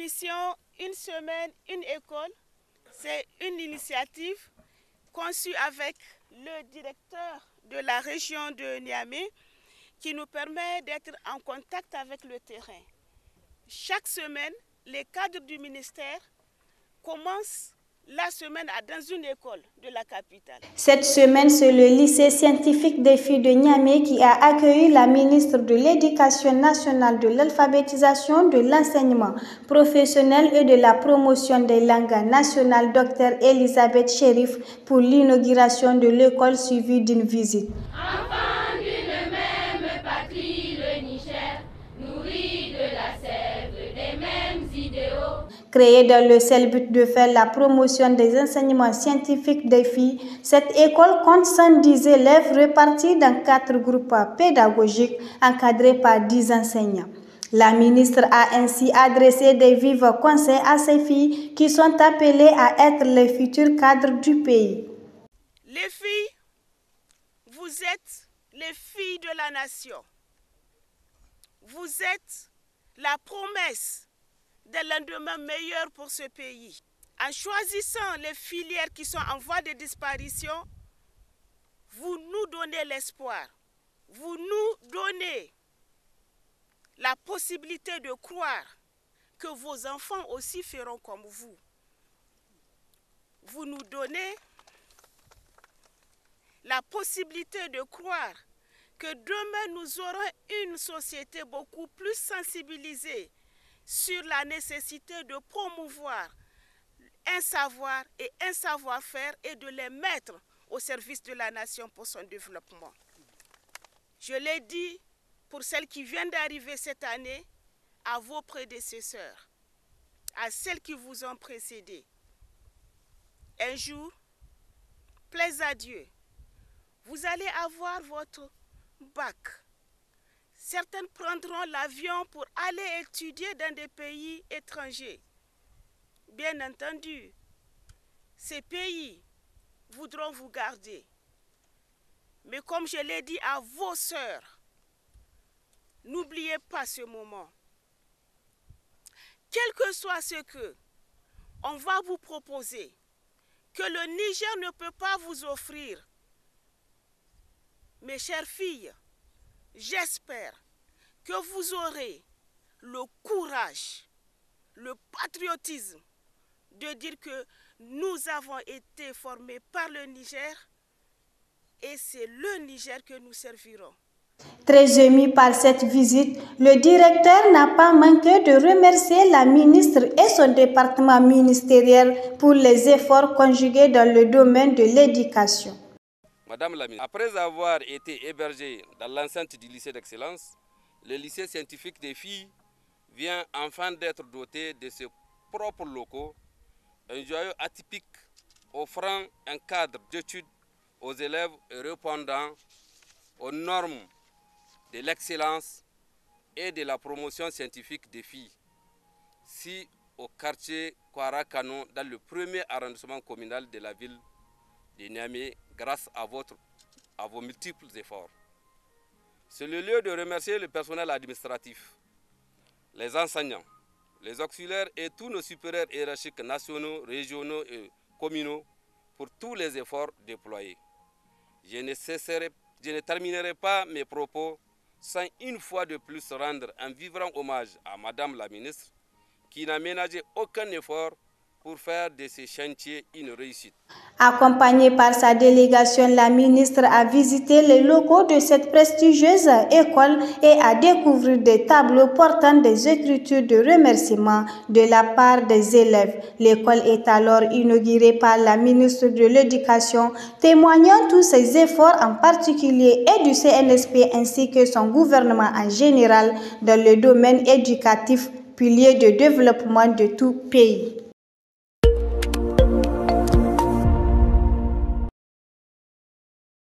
mission Une semaine, une école, c'est une initiative conçue avec le directeur de la région de Niamey qui nous permet d'être en contact avec le terrain. Chaque semaine, les cadres du ministère commencent la semaine dans une école de la capitale. Cette semaine, c'est le lycée scientifique des filles de Niamey qui a accueilli la ministre de l'Éducation nationale, de l'alphabétisation, de l'enseignement professionnel et de la promotion des langues nationales, Dr Elisabeth Chérif, pour l'inauguration de l'école suivie d'une visite. Enfants d'une même patrie, le Niger, nourri de la sève des mêmes idéaux. Créée dans le seul but de faire la promotion des enseignements scientifiques des filles, cette école compte 110 élèves répartis dans 4 groupes pédagogiques encadrés par 10 enseignants. La ministre a ainsi adressé des vifs conseils à ces filles qui sont appelées à être les futurs cadres du pays. Les filles, vous êtes les filles de la nation. Vous êtes la promesse d'un lendemain meilleur pour ce pays. En choisissant les filières qui sont en voie de disparition, vous nous donnez l'espoir. Vous nous donnez la possibilité de croire que vos enfants aussi feront comme vous. Vous nous donnez la possibilité de croire que demain nous aurons une société beaucoup plus sensibilisée sur la nécessité de promouvoir un savoir et un savoir-faire et de les mettre au service de la nation pour son développement. Je l'ai dit pour celles qui viennent d'arriver cette année, à vos prédécesseurs, à celles qui vous ont précédés. Un jour, plaise à Dieu, vous allez avoir votre bac. Certaines prendront l'avion pour aller étudier dans des pays étrangers. Bien entendu, ces pays voudront vous garder. Mais comme je l'ai dit à vos sœurs, n'oubliez pas ce moment. Quel que soit ce que on va vous proposer, que le Niger ne peut pas vous offrir, mes chères filles, j'espère que vous aurez le courage, le patriotisme de dire que nous avons été formés par le Niger et c'est le Niger que nous servirons. Très ému par cette visite, le directeur n'a pas manqué de remercier la ministre et son département ministériel pour les efforts conjugués dans le domaine de l'éducation. Madame la ministre, après avoir été hébergé dans l'enceinte du lycée d'excellence, le lycée scientifique des filles vient enfin d'être doté de ses propres locaux, un joyau atypique offrant un cadre d'études aux élèves et répondant aux normes de l'excellence et de la promotion scientifique des filles, si au quartier Kouarakano, dans le premier arrondissement communal de la ville de Niamey, grâce à vos multiples efforts. C'est le lieu de remercier le personnel administratif, les enseignants, les auxiliaires et tous nos supérieurs hiérarchiques nationaux, régionaux et communaux pour tous les efforts déployés. Je ne terminerai pas mes propos sans une fois de plus rendre un vibrant hommage à Madame la ministre qui n'a ménagé aucun effort pour faire de ces chantiers une réussite. Accompagnée par sa délégation, la ministre a visité les locaux de cette prestigieuse école et a découvert des tableaux portant des écritures de remerciement de la part des élèves. L'école est alors inaugurée par la ministre de l'Éducation, témoignant tous ses efforts en particulier et du CNSP ainsi que son gouvernement en général dans le domaine éducatif, pilier de développement de tout pays.